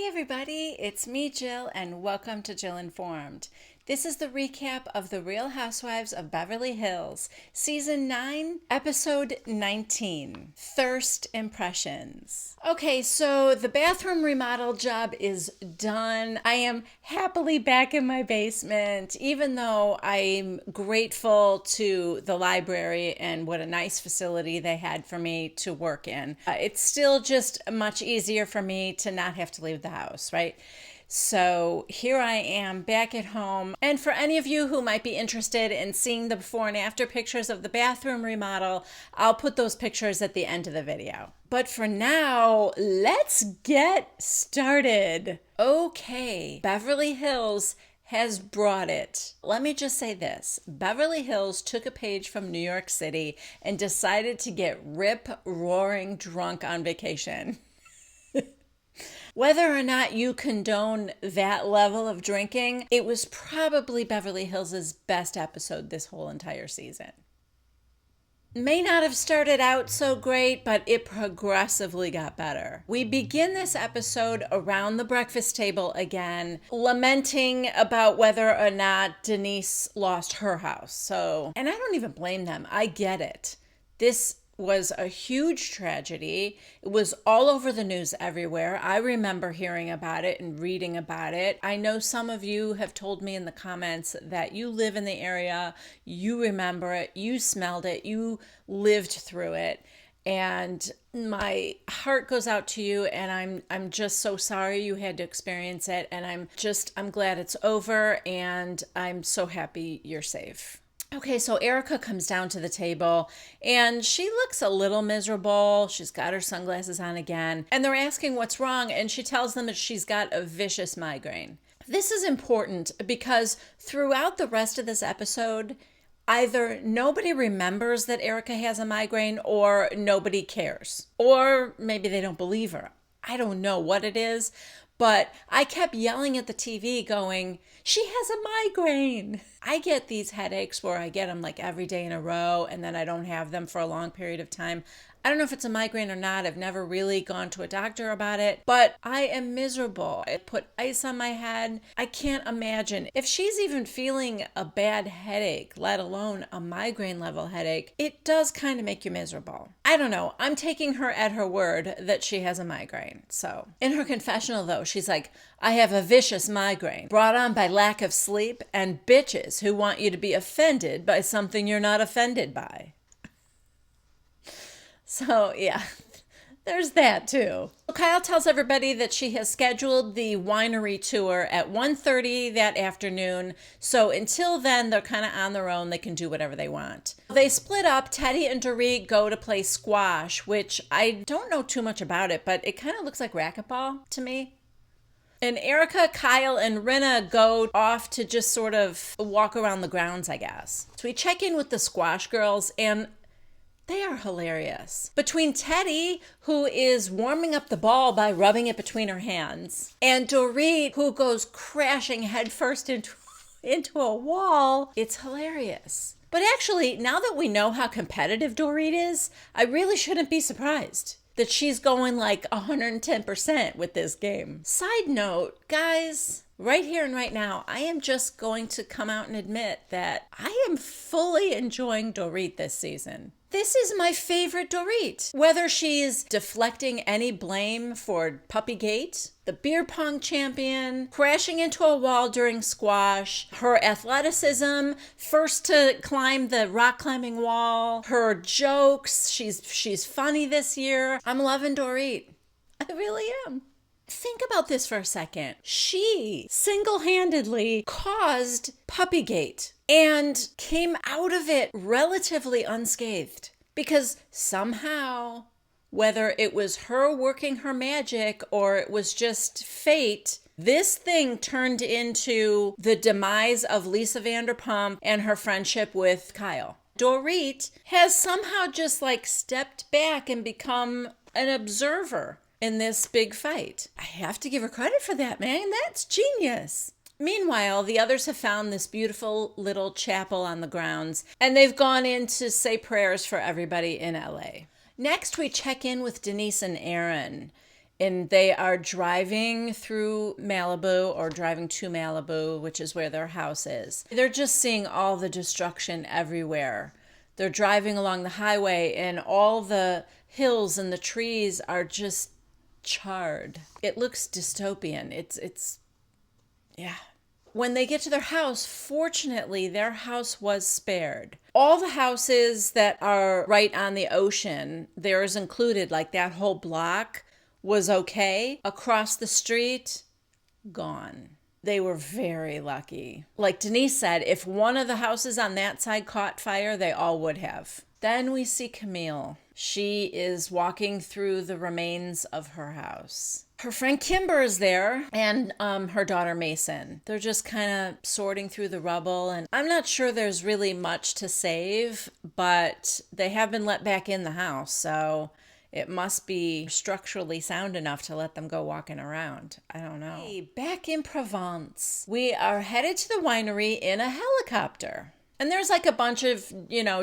Hey everybody, it's me Jill and welcome to Jill Informed. This is the recap of The Real Housewives of Beverly Hills, Season 9, Episode 19, Thirst Impressions. Okay, so the bathroom remodel job is done. I am happily back in my basement, even though I'm grateful to the library and what a nice facility they had for me to work in. It's still just much easier for me to not have to leave the house, right? So here I am back at home. And for any of you who might be interested in seeing the before and after pictures of the bathroom remodel, I'll put those pictures at the end of the video. But for now, let's get started. Okay, Beverly Hills has brought it. Let me just say this. Beverly Hills took a page from New York City and decided to get rip-roaring drunk on vacation. Whether or not you condone that level of drinking, it was probably Beverly Hills' best episode this whole entire season. May not have started out so great, but it progressively got better. We begin this episode around the breakfast table again, lamenting about whether or not Denise lost her house. And I don't even blame them. I get it. This was a huge tragedy. It was all over the news everywhere. I remember hearing about it and reading about it. I know some of you have told me in the comments that you live in the area, you remember it, you smelled it, you lived through it. And my heart goes out to you, and I'm just so sorry you had to experience it. And I'm glad it's over, and I'm so happy you're safe. Okay, so Erica comes down to the table and she looks a little miserable. She's got her sunglasses on again, and they're asking what's wrong, and she tells them that she's got a vicious migraine. This is important because throughout the rest of this episode, either nobody remembers that Erica has a migraine or nobody cares, or maybe they don't believe her. I don't know what it is, but I kept yelling at the TV going, she has a migraine. I get these headaches where I get them like every day in a row and then I don't have them for a long period of time. I don't know if it's a migraine or not. I've never really gone to a doctor about it, but I am miserable. I put ice on my head. I can't imagine if she's even feeling a bad headache, let alone a migraine level headache. It does kind of make you miserable. I don't know. I'm taking her at her word that she has a migraine. So in her confessional though, she's like, I have a vicious migraine brought on by lack of sleep and bitches who want you to be offended by something you're not offended by. So yeah, there's that too. Kyle tells everybody that she has scheduled the winery tour at 1:30 that afternoon. So until then, they're kind of on their own. They can do whatever they want. They split up. Teddy and Dorit go to play squash, which I don't know too much about it, but it kind of looks like racquetball to me. And Erica, Kyle, and Rena go off to just sort of walk around the grounds, I guess. So we check in with the squash girls, and they are hilarious. Between Teddy, who is warming up the ball by rubbing it between her hands, and Dorit, who goes crashing headfirst into a wall, it's hilarious. But actually, now that we know how competitive Dorit is, I really shouldn't be surprised that she's going like 110% with this game. Side note, guys, right here and right now, I am just going to come out and admit that I am fully enjoying Dorit this season. This is my favorite Dorit. Whether she's deflecting any blame for Puppygate, the beer pong champion, crashing into a wall during squash, her athleticism, first to climb the rock climbing wall, her jokes, she's funny this year. I'm loving Dorit. I really am. Think about this for a second. She single-handedly caused Puppygate and came out of it relatively unscathed because somehow, whether it was her working her magic or it was just fate, this thing turned into the demise of Lisa Vanderpump and her friendship with Kyle. Dorit has somehow just like stepped back and become an observer in this big fight. I have to give her credit for that, man. That's genius. Meanwhile, the others have found this beautiful little chapel on the grounds, and they've gone in to say prayers for everybody in LA. Next, we check in with Denise and Aaron. And they are driving through Malibu or driving to Malibu, which is where their house is. They're just seeing all the destruction everywhere. They're driving along the highway and all the hills and the trees are just charred. It looks dystopian. Yeah. When they get to their house, fortunately, their house was spared. All the houses that are right on the ocean, theirs included, like that whole block was okay. Across the street, gone. They were very lucky. Like Denise said, if one of the houses on that side caught fire, they all would have. Then we see Camille. She is walking through the remains of her house. Her friend Kimber is there and her daughter Mason. They're just kind of sorting through the rubble, and I'm not sure there's really much to save, but they have been let back in the house, so it must be structurally sound enough to let them go walking around. I don't know. Hey, back in Provence. We are headed to the winery in a helicopter. And there's like a bunch of,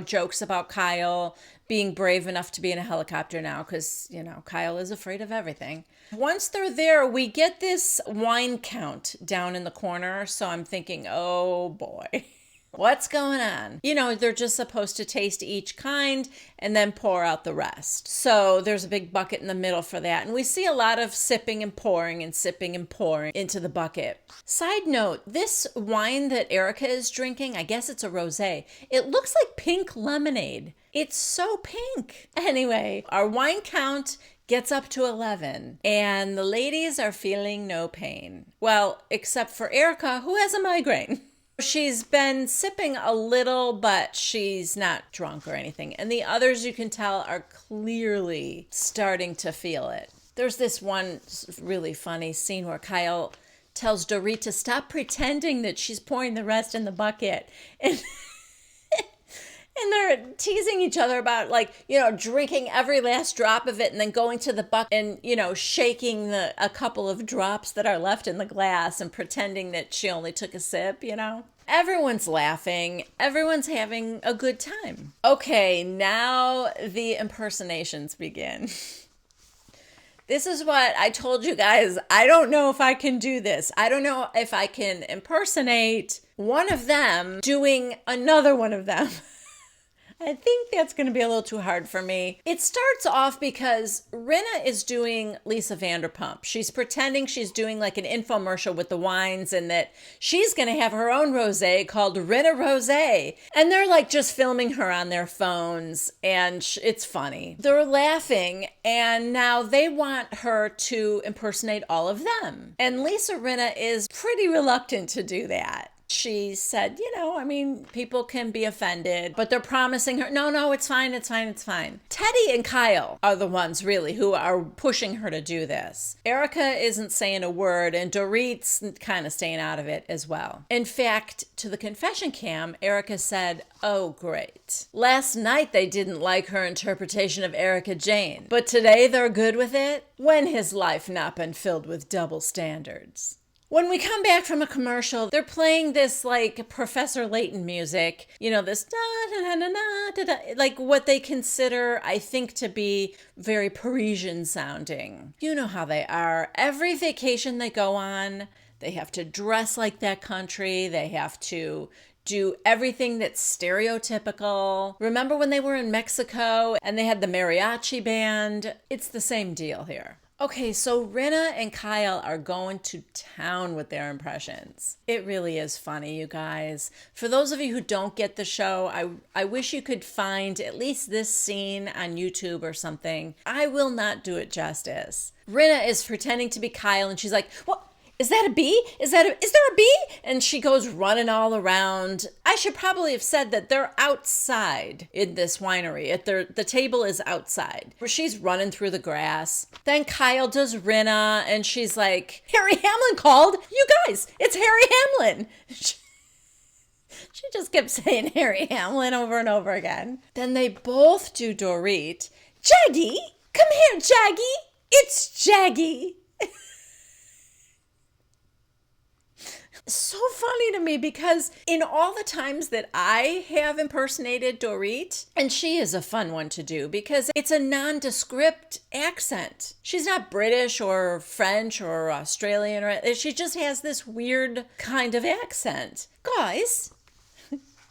jokes about Kyle being brave enough to be in a helicopter now because, Kyle is afraid of everything. Once they're there, we get this wine count down in the corner. So I'm thinking, oh boy. What's going on? They're just supposed to taste each kind and then pour out the rest. So there's a big bucket in the middle for that. And we see a lot of sipping and pouring into the bucket. Side note, this wine that Erica is drinking, I guess it's a rosé. It looks like pink lemonade. It's so pink. Anyway, our wine count gets up to 11 and the ladies are feeling no pain. Well, except for Erica, who has a migraine. She's been sipping a little, but she's not drunk or anything. And the others, you can tell, are clearly starting to feel it. There's this one really funny scene where Kyle tells Dorit to stop pretending that she's pouring the rest in the bucket. And they're teasing each other about, drinking every last drop of it and then going to the bucket and, shaking a couple of drops that are left in the glass and pretending that she only took a sip, Everyone's laughing. Everyone's having a good time. Okay, now the impersonations begin. This is what I told you guys. I don't know if I can do this. I don't know if I can impersonate one of them doing another one of them. I think that's going to be a little too hard for me. It starts off because Rena is doing Lisa Vanderpump. She's pretending she's doing like an infomercial with the wines and that she's going to have her own rosé called Rena Rosé. And they're like just filming her on their phones and it's funny. They're laughing and now they want her to impersonate all of them. And Lisa Rinna is pretty reluctant to do that. She said, people can be offended, but they're promising her, no, it's fine. Teddy and Kyle are the ones really who are pushing her to do this. Erica isn't saying a word and Dorit's kind of staying out of it as well. In fact, to the confession cam, Erica said, oh, great. Last night they didn't like her interpretation of Erica Jane, but today they're good with it? When has life not been filled with double standards? When we come back from a commercial, they're playing this like Professor Layton music, this da-da-da-da-da-da, like what they consider, I think, to be very Parisian sounding. You know how they are. Every vacation they go on, they have to dress like that country. They have to do everything that's stereotypical. Remember when they were in Mexico and they had the mariachi band? It's the same deal here. Okay, so Rena and Kyle are going to town with their impressions. It really is funny, you guys. For those of you who don't get the show, I wish you could find at least this scene on YouTube or something. I will not do it justice. Rena is pretending to be Kyle and she's like, what? Is that a bee? Is there a bee? And she goes running all around. I should probably have said that they're outside in this winery. The table is outside where she's running through the grass. Then Kyle does Rena and she's like, Harry Hamlin called. You guys, it's Harry Hamlin. She just kept saying Harry Hamlin over and over again. Then they both do Dorit. Jaggy, come here, Jaggy. It's Jaggy. so funny to me because in all the times that I have impersonated Dorit, and she is a fun one to do because it's a nondescript accent. She's not British or French or Australian, or she just has this weird kind of accent. Guys,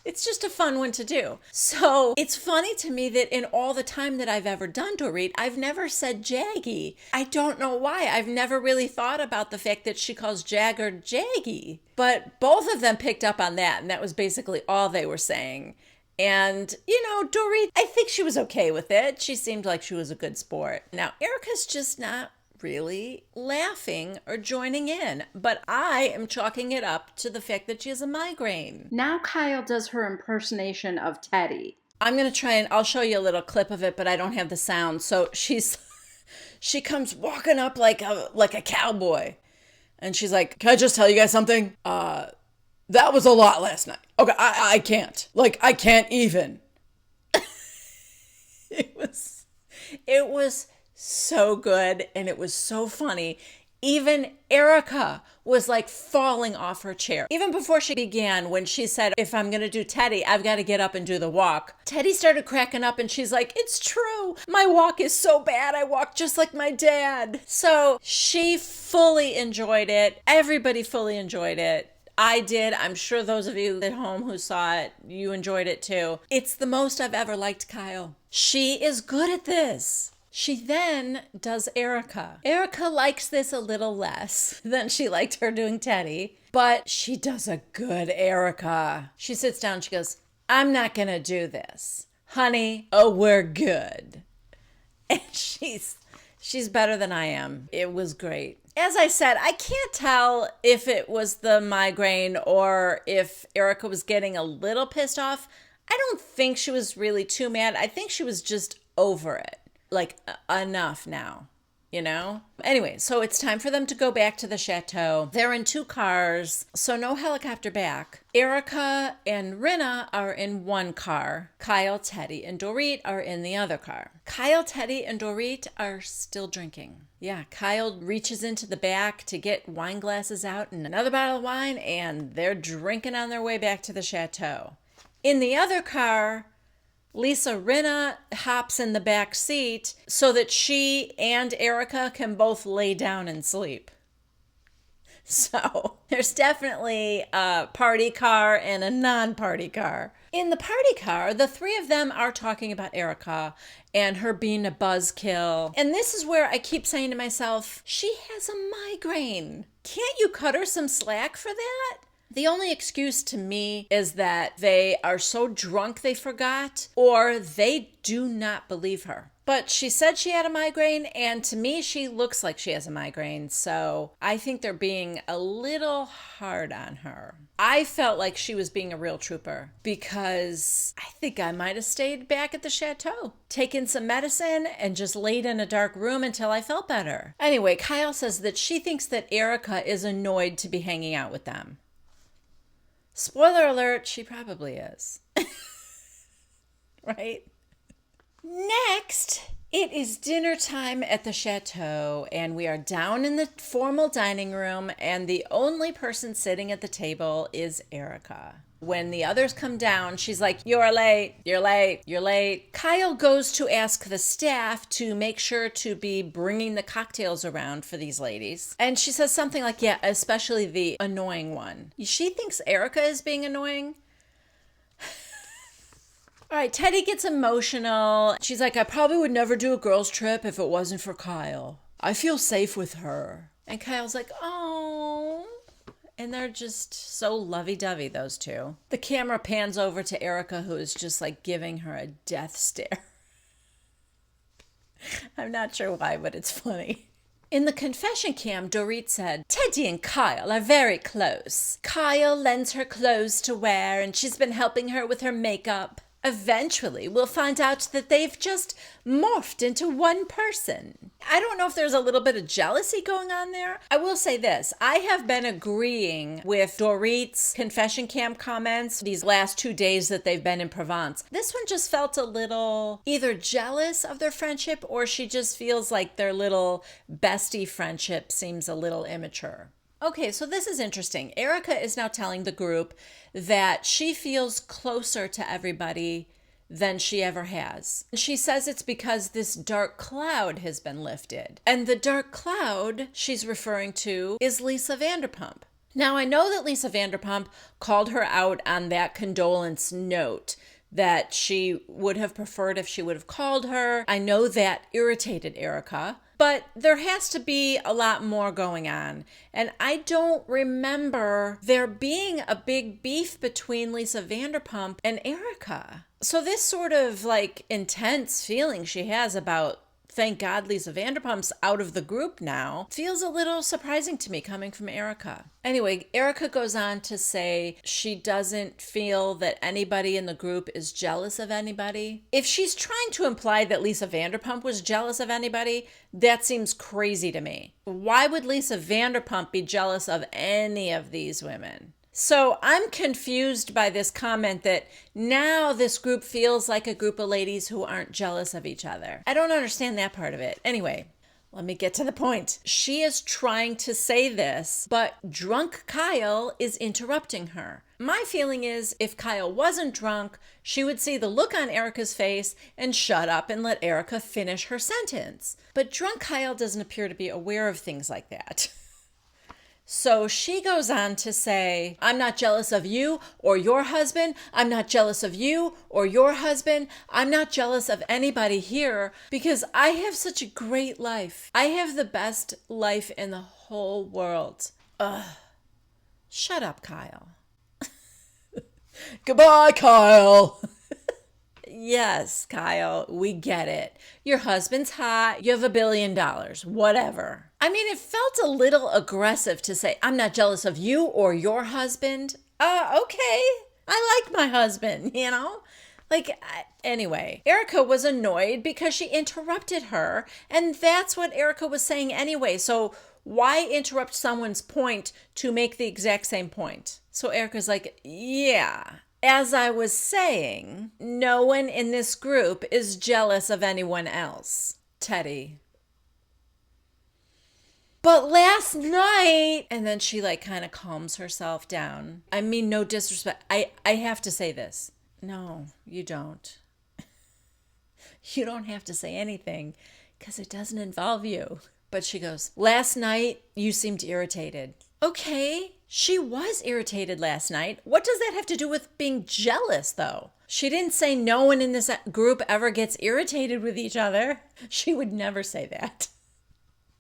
it's just a fun one to do. So it's funny to me that in all the time that I've ever done Dorit, I've never said Jaggy. I don't know why. I've never really thought about the fact that she calls Jagger Jaggy. But both of them picked up on that, and that was basically all they were saying. And, Dorit, I think she was okay with it. She seemed like she was a good sport. Now, Erica's just not really laughing or joining in, but I am chalking it up to the fact that she has a migraine. Now Kyle does her impersonation of Teddy. I'm going to try and I'll show you a little clip of it, but I don't have the sound. So she comes walking up like a cowboy, and she's like, "Can I just tell you guys something? That was a lot last night. Okay, I can't. I can't even." It was so good, and it was so funny. Even Erica was falling off her chair. Even before she began, when she said, "If I'm going to do Teddy, I've got to get up and do the walk," Teddy started cracking up, and she's like, "It's true. My walk is so bad. I walk just like my dad." So she fully enjoyed it. Everybody fully enjoyed it. I did. I'm sure those of you at home who saw it, you enjoyed it too. It's the most I've ever liked Kyle. She is good at this. She then does Erica. Erica likes this a little less than she liked her doing Teddy, but she does a good Erica. She sits down, she goes, "I'm not going to do this. Honey, we're good." And she's better than I am. It was great. As I said, I can't tell if it was the migraine or if Erica was getting a little pissed off. I don't think she was really too mad. I think she was just over it. Enough now, Anyway, so it's time for them to go back to the chateau. They're in 2 cars, so no helicopter back. Erica and Rena are in one car. Kyle, Teddy, and Dorit are in the other car. Kyle, Teddy, and Dorit are still drinking. Yeah, Kyle reaches into the back to get wine glasses out and another bottle of wine, and they're drinking on their way back to the chateau. In the other car, Lisa Rinna hops in the back seat so that she and Erica can both lay down and sleep. So there's definitely a party car and a non-party car. In the party car, the 3 of them are talking about Erica and her being a buzzkill. And this is where I keep saying to myself, she has a migraine. Can't you cut her some slack for that? The only excuse to me is that they are so drunk they forgot, or they do not believe her. But she said she had a migraine, and to me, she looks like she has a migraine. So I think they're being a little hard on her. I felt like she was being a real trooper because I think I might have stayed back at the chateau, taken some medicine, and just laid in a dark room until I felt better. Anyway, Kyle says that she thinks that Erica is annoyed to be hanging out with them. Spoiler alert, she probably is. Right? Next, it is dinner time at the chateau, and we are down in the formal dining room, and the only person sitting at the table is Erica. When the others come down, she's like, "You're late, you're late, you're late." Kyle goes to ask the staff to make sure to be bringing the cocktails around for these ladies. And she says something like, yeah, especially the annoying one. She thinks Erica is being annoying. All right, Teddy gets emotional. She's like, "I probably would never do a girls' trip if it wasn't for Kyle. I feel safe with her." And Kyle's like, "Oh." And they're just so lovey-dovey, those 2. The camera pans over to Erica, who is just giving her a death stare. I'm not sure why, but it's funny. In the confession cam, Dorit said, "Teddy and Kyle are very close. Kyle lends her clothes to wear, and she's been helping her with her makeup. Eventually, we'll find out that they've just morphed into one person." I don't know if there's a little bit of jealousy going on there. I will say this. I have been agreeing with Dorit's confession cam comments these last 2 days that they've been in Provence. This one just felt a little either jealous of their friendship, or she just feels like their little bestie friendship seems a little immature. Okay, so this is interesting. Erica is now telling the group that she feels closer to everybody than she ever has. She says it's because this dark cloud has been lifted. And the dark cloud she's referring to is Lisa Vanderpump. Now, I know that Lisa Vanderpump called her out on that condolence note that she would have preferred if she would have called her. I know that irritated Erica. But there has to be a lot more going on. And I don't remember there being a big beef between Lisa Vanderpump and Erica. So this sort of like intense feeling she has about, thank God Lisa Vanderpump's out of the group now, feels a little surprising to me coming from Erica. Anyway, Erica goes on to say she doesn't feel that anybody in the group is jealous of anybody. If she's trying to imply that Lisa Vanderpump was jealous of anybody, that seems crazy to me. Why would Lisa Vanderpump be jealous of any of these women? So I'm confused by this comment that now this group feels like a group of ladies who aren't jealous of each other. I don't understand that part of it. Anyway, let me get to the point. She is trying to say this, but drunk Kyle is interrupting her. My feeling is if Kyle wasn't drunk, she would see the look on Erica's face and shut up and let Erica finish her sentence. But drunk Kyle doesn't appear to be aware of things like that. So she goes on to say, I'm not jealous of you or your husband. I'm not jealous of you or your husband. I'm not jealous of anybody here because I have such a great life. I have the best life in the whole world. Ugh. Shut up, Kyle. Goodbye, Kyle. Yes, Kyle, we get it. Your husband's hot. You have $1 billion. Whatever. I mean, it felt a little aggressive to say, I'm not jealous of you or your husband. Okay. I like my husband, you know? Anyway, Erica was annoyed because she interrupted her. And that's what Erica was saying anyway. So why interrupt someone's point to make the exact same point? So Erica's like, yeah. As I was saying, no one in this group is jealous of anyone else. Teddy. But last night, and then she kind of calms herself down. I mean, no disrespect. I have to say this. No, you don't. You don't have to say anything because it doesn't involve you. But she goes, last night you seemed irritated. Okay, she was irritated last night. What does that have to do with being jealous, though? She didn't say no one in this group ever gets irritated with each other. She would never say that.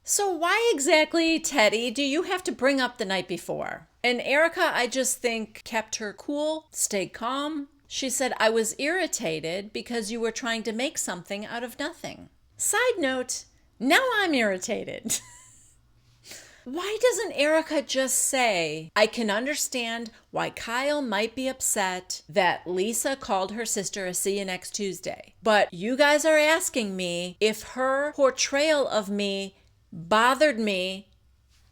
So why exactly, Teddy, do you have to bring up the night before? And Erica, I just think, kept her cool, stayed calm. She said, I was irritated because you were trying to make something out of nothing. Side note, now I'm irritated. Why doesn't Erica just say, I can understand why Kyle might be upset that Lisa called her sister a see you next Tuesday. But you guys are asking me if her portrayal of me bothered me,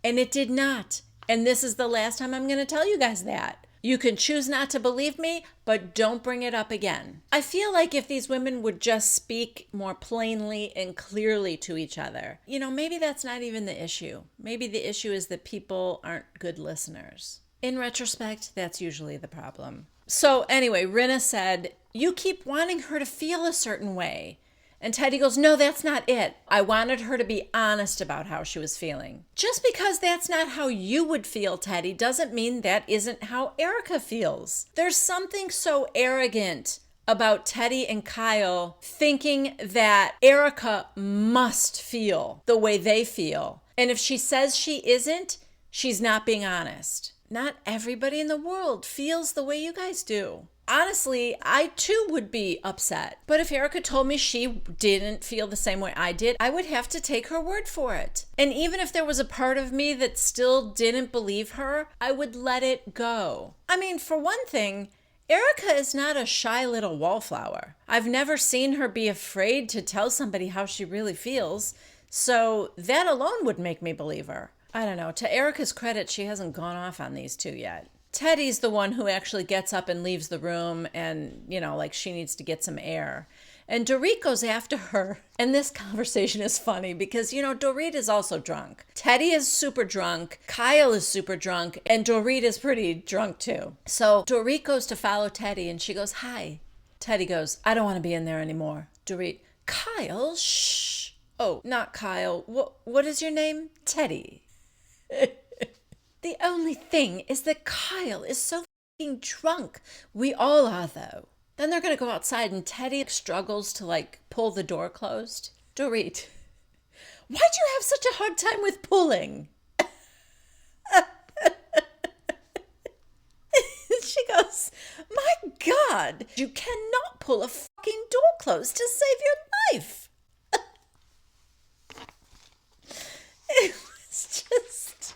and it did not. And this is the last time I'm going to tell you guys that. You can choose not to believe me, but don't bring it up again. I feel like if these women would just speak more plainly and clearly to each other, maybe that's not even the issue. Maybe the issue is that people aren't good listeners. In retrospect, that's usually the problem. So anyway, Rena said, you keep wanting her to feel a certain way. And Teddy goes, no, that's not it. I wanted her to be honest about how she was feeling. Just because that's not how you would feel, Teddy, doesn't mean that isn't how Erica feels. There's something so arrogant about Teddy and Kyle thinking that Erica must feel the way they feel. And if she says she isn't, she's not being honest. Not everybody in the world feels the way you guys do. Honestly, I too would be upset. But if Erica told me she didn't feel the same way I did, I would have to take her word for it. And even if there was a part of me that still didn't believe her, I would let it go. I mean, for one thing, Erica is not a shy little wallflower. I've never seen her be afraid to tell somebody how she really feels. So that alone would make me believe her. I don't know. To Erica's credit, she hasn't gone off on these two yet. Teddy's the one who actually gets up and leaves the room and, she needs to get some air. And Dorit goes after her. And this conversation is funny because, Dorit is also drunk. Teddy is super drunk. Kyle is super drunk. And Dorit is pretty drunk too. So Dorit goes to follow Teddy and she goes, hi. Teddy goes, I don't want to be in there anymore. Dorit, Kyle, shh. Oh, not Kyle. What is your name? Teddy. The only thing is that Kyle is so f***ing drunk. We all are, though. Then they're going to go outside and Teddy struggles to pull the door closed. Dorit, why'd you have such a hard time with pulling? She goes, my God, you cannot pull a fucking door closed to save your life. It was just...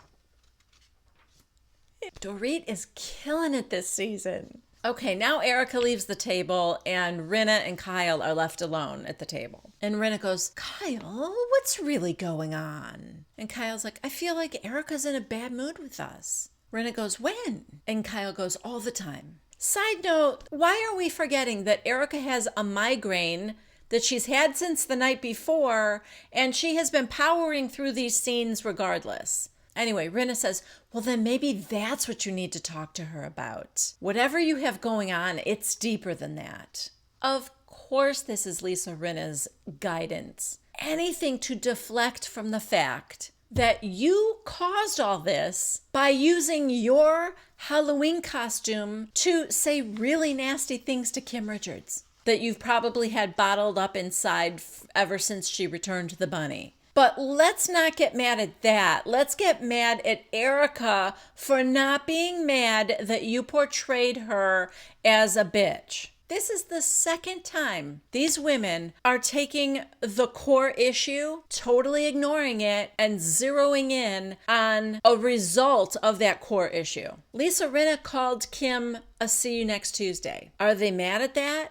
Dorit is killing it this season. Okay, now Erica leaves the table and Rena and Kyle are left alone at the table. And Rena goes, Kyle, what's really going on? And Kyle's like, I feel like Erica's in a bad mood with us. Rena goes, when? And Kyle goes, all the time. Side note, why are we forgetting that Erica has a migraine that she's had since the night before, and she has been powering through these scenes regardless? Anyway, Rena says, well, then maybe that's what you need to talk to her about. Whatever you have going on, it's deeper than that. Of course, this is Lisa Rinna's guidance. Anything to deflect from the fact that you caused all this by using your Halloween costume to say really nasty things to Kim Richards that you've probably had bottled up inside ever since she returned the bunny. But let's not get mad at that. Let's get mad at Erica for not being mad that you portrayed her as a bitch. This is the second time these women are taking the core issue, totally ignoring it, and zeroing in on a result of that core issue. Lisa Rinna called Kim a see you next Tuesday. Are they mad at that?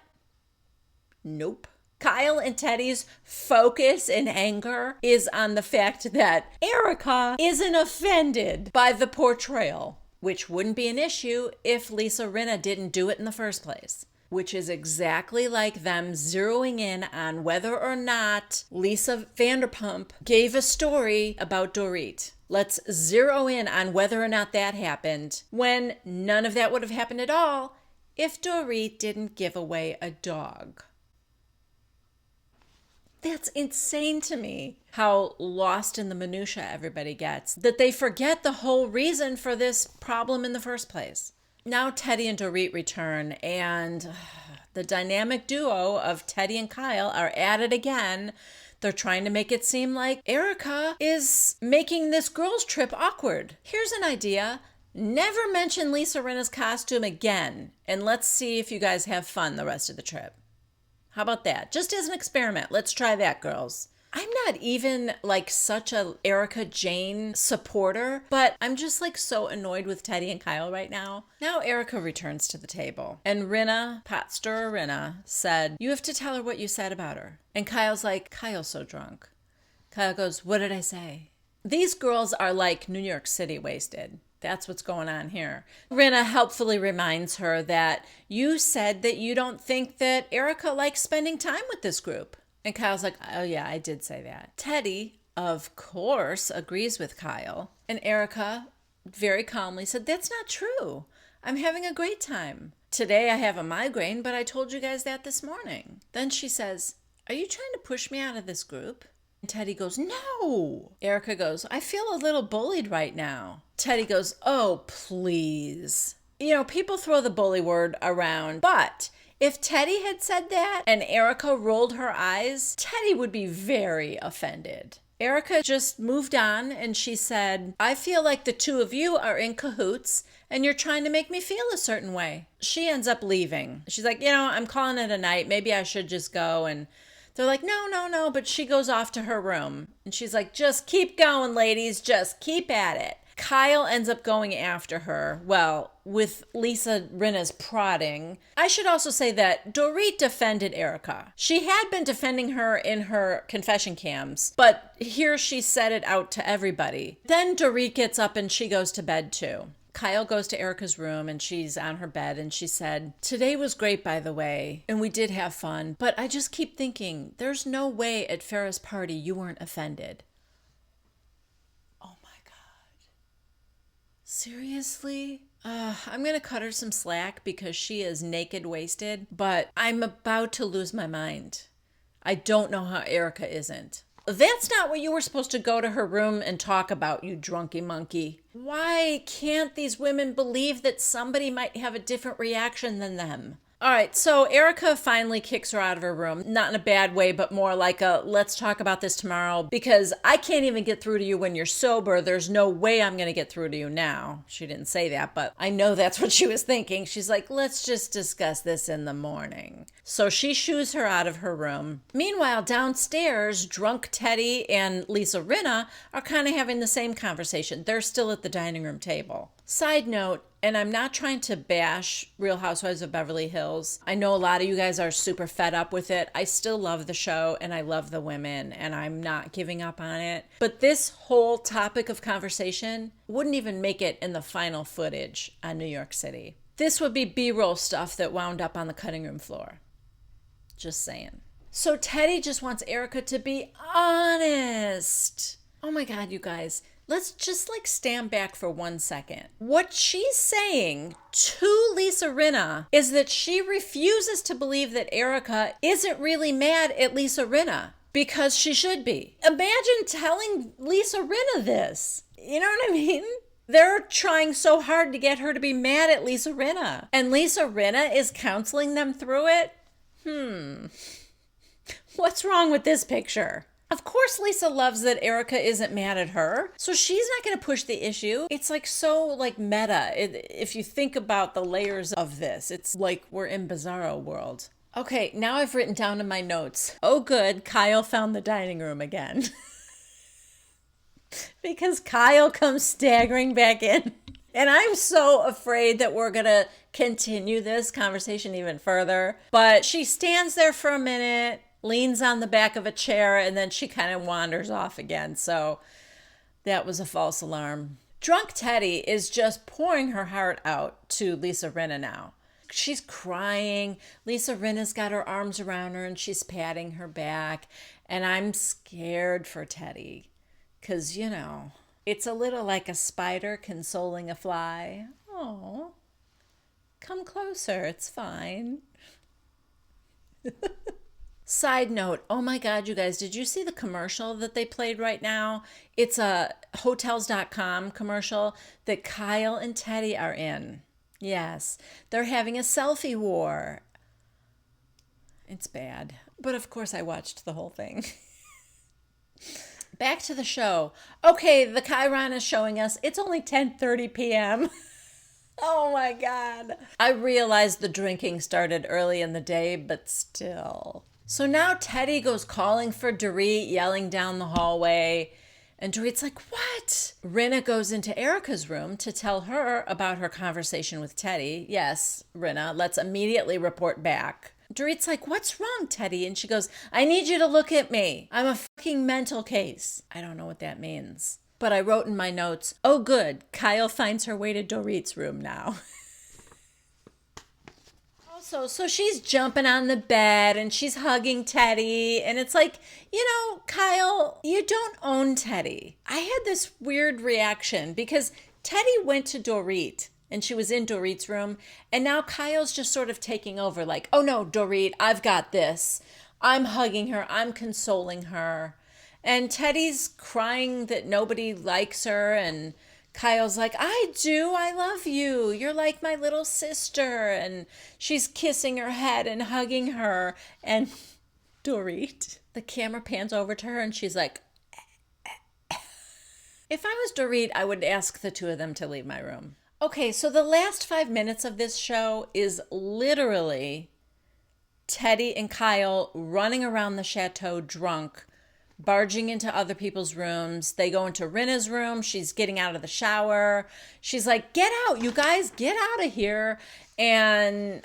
Nope. Kyle and Teddy's focus and anger is on the fact that Erica isn't offended by the portrayal, which wouldn't be an issue if Lisa Rinna didn't do it in the first place. Which is exactly like them zeroing in on whether or not Lisa Vanderpump gave a story about Dorit. Let's zero in on whether or not that happened, when none of that would have happened at all if Dorit didn't give away a dog. That's insane to me, how lost in the minutia everybody gets, that they forget the whole reason for this problem in the first place. Now Teddy and Dorit return, and the dynamic duo of Teddy and Kyle are at it again. They're trying to make it seem like Erica is making this girls' trip awkward. Here's an idea. Never mention Lisa Rinna's costume again, and let's see if you guys have fun the rest of the trip. How about that? Just as an experiment. Let's try that, girls. I'm not even such a Erica Jane supporter, but I'm just so annoyed with Teddy and Kyle right now. Now Erica returns to the table, and Rena, pot stirrer Rena, said, you have to tell her what you said about her. And Kyle's like, Kyle's so drunk. Kyle goes, what did I say? These girls are like New York City wasted. That's what's going on here. Rena helpfully reminds her that you said that you don't think that Erica likes spending time with this group. And Kyle's like, oh yeah, I did say that. Teddy, of course, agrees with Kyle. And Erica very calmly said, that's not true. I'm having a great time. Today I have a migraine, but I told you guys that this morning. Then she says, are you trying to push me out of this group? And Teddy goes, no. Erica goes, I feel a little bullied right now. Teddy goes, oh, please. People throw the bully word around, but if Teddy had said that and Erica rolled her eyes, Teddy would be very offended. Erica just moved on and she said, I feel like the two of you are in cahoots and you're trying to make me feel a certain way. She ends up leaving. She's like, I'm calling it a night. Maybe I should just go. And they're like, no. But she goes off to her room. And she's like, just keep going, ladies. Just keep at it. Kyle ends up going after her, with Lisa Rinna's prodding. I should also say that Dorit defended Erica. She had been defending her in her confession cams, but here she said it out to everybody. Then Dorit gets up and she goes to bed too. Kyle goes to Erica's room and she's on her bed and she said, "Today was great, by the way, and we did have fun, but I just keep thinking, there's no way at Farrah's party you weren't offended." Oh my God. Seriously? I'm going to cut her some slack because she is naked wasted, but I'm about to lose my mind. I don't know how Erica isn't. That's not what you were supposed to go to her room and talk about, you drunky monkey. Why can't these women believe that somebody might have a different reaction than them? All right, so Erica finally kicks her out of her room. Not in a bad way, but more like a, let's talk about this tomorrow because I can't even get through to you when you're sober. There's no way I'm going to get through to you now. She didn't say that, but I know that's what she was thinking. She's like, let's just discuss this in the morning. So she shoos her out of her room. Meanwhile, downstairs, drunk Teddy and Lisa Rinna are kind of having the same conversation. They're still at the dining room table. Side note, and I'm not trying to bash Real Housewives of Beverly Hills. I know a lot of you guys are super fed up with it. I still love the show and I love the women and I'm not giving up on it. But this whole topic of conversation wouldn't even make it in the final footage on New York City. This would be B-roll stuff that wound up on the cutting room floor. Just saying. So Teddy just wants Erica to be honest. Oh my God, you guys. Let's just stand back for 1 second. What she's saying to Lisa Rinna is that she refuses to believe that Erica isn't really mad at Lisa Rinna because she should be. Imagine telling Lisa Rinna this. You know what I mean? They're trying so hard to get her to be mad at Lisa Rinna. And Lisa Rinna is counseling them through it? What's wrong with this picture? Of course Lisa loves that Erica isn't mad at her, so she's not going to push the issue. It's so meta. If you think about the layers of this, it's like we're in Bizarro world. Okay, now I've written down in my notes, oh good, Kyle found the dining room again. Because Kyle comes staggering back in. And I'm so afraid that we're going to continue this conversation even further. But she stands there for a minute, leans on the back of a chair, and then she kind of wanders off again. So that was a false alarm. Drunk Teddy is just pouring her heart out to Lisa Rinna now. She's crying. Lisa Rinna's got her arms around her and she's patting her back. And I'm scared for Teddy because, it's a little like a spider consoling a fly. Oh, come closer. It's fine. Side note, oh my God, you guys, did you see the commercial that they played right now? It's a Hotels.com commercial that Kyle and Teddy are in. Yes, they're having a selfie war. It's bad. But of course I watched the whole thing. Back to the show. Okay, the Chiron is showing us it's only 10:30 p.m. Oh my God. I realized the drinking started early in the day, but still. So now Teddy goes calling for Dorit, yelling down the hallway. And Dorit's like, what? Rinna goes into Erica's room to tell her about her conversation with Teddy. Yes, Rinna, let's immediately report back. Dorit's like, what's wrong, Teddy? And she goes, I need you to look at me. I'm a fucking mental case. I don't know what that means. But I wrote in my notes, oh good, Kyle finds her way to Dorit's room now. So she's jumping on the bed and she's hugging Teddy. And it's like, Kyle, you don't own Teddy. I had this weird reaction because Teddy went to Dorit and she was in Dorit's room. And now Kyle's just sort of taking over like, oh no, Dorit, I've got this. I'm hugging her. I'm consoling her. And Teddy's crying that nobody likes her. And Kyle's like, I do. I love you. You're like my little sister. And she's kissing her head and hugging her. And Dorit, the camera pans over to her and she's like, if I was Dorit, I would ask the two of them to leave my room. Okay, so the last 5 minutes of this show is literally Teddy and Kyle running around the chateau drunk, barging into other people's rooms. They go into Rena's room. She's getting out of the shower. She's like, get out, you guys, get out of here. And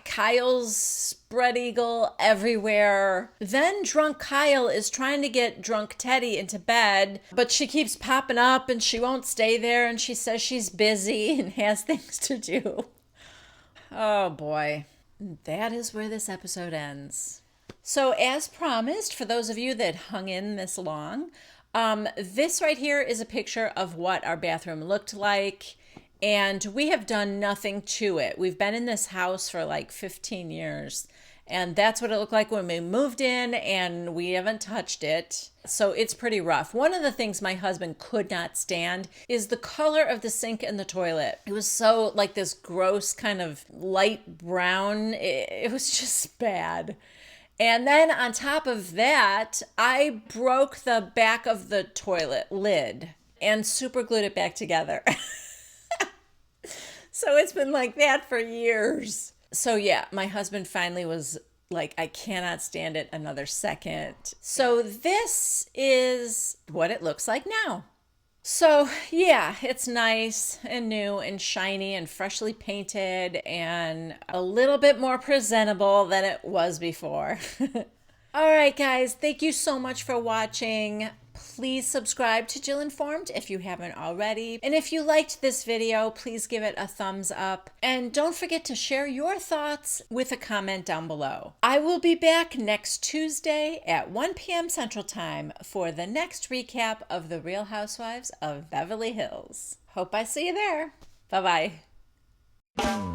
Kyle's spread eagle everywhere. Then drunk Kyle is trying to get drunk Teddy into bed, but she keeps popping up and she won't stay there. And she says she's busy and has things to do. Oh boy. That is where this episode ends. So as promised, for those of you that hung in this long, this right here is a picture of what our bathroom looked like. And we have done nothing to it. We've been in this house for like 15 years. And that's what it looked like when we moved in, and we haven't touched it. So it's pretty rough. One of the things my husband could not stand is the color of the sink and the toilet. It was so like this gross kind of light brown. It was just bad. And then on top of that, I broke the back of the toilet lid and super glued it back together. So it's been like that for years. So yeah, my husband finally was like, I cannot stand it another second. So this is what it looks like now. So yeah, it's nice and new and shiny and freshly painted and a little bit more presentable than it was before. All right, guys, thank you so much for watching. Please subscribe to Jill Informed if you haven't already. And if you liked this video, please give it a thumbs up. And don't forget to share your thoughts with a comment down below. I will be back next Tuesday at 1 p.m. Central Time for the next recap of The Real Housewives of Beverly Hills. Hope I see you there. Bye-bye.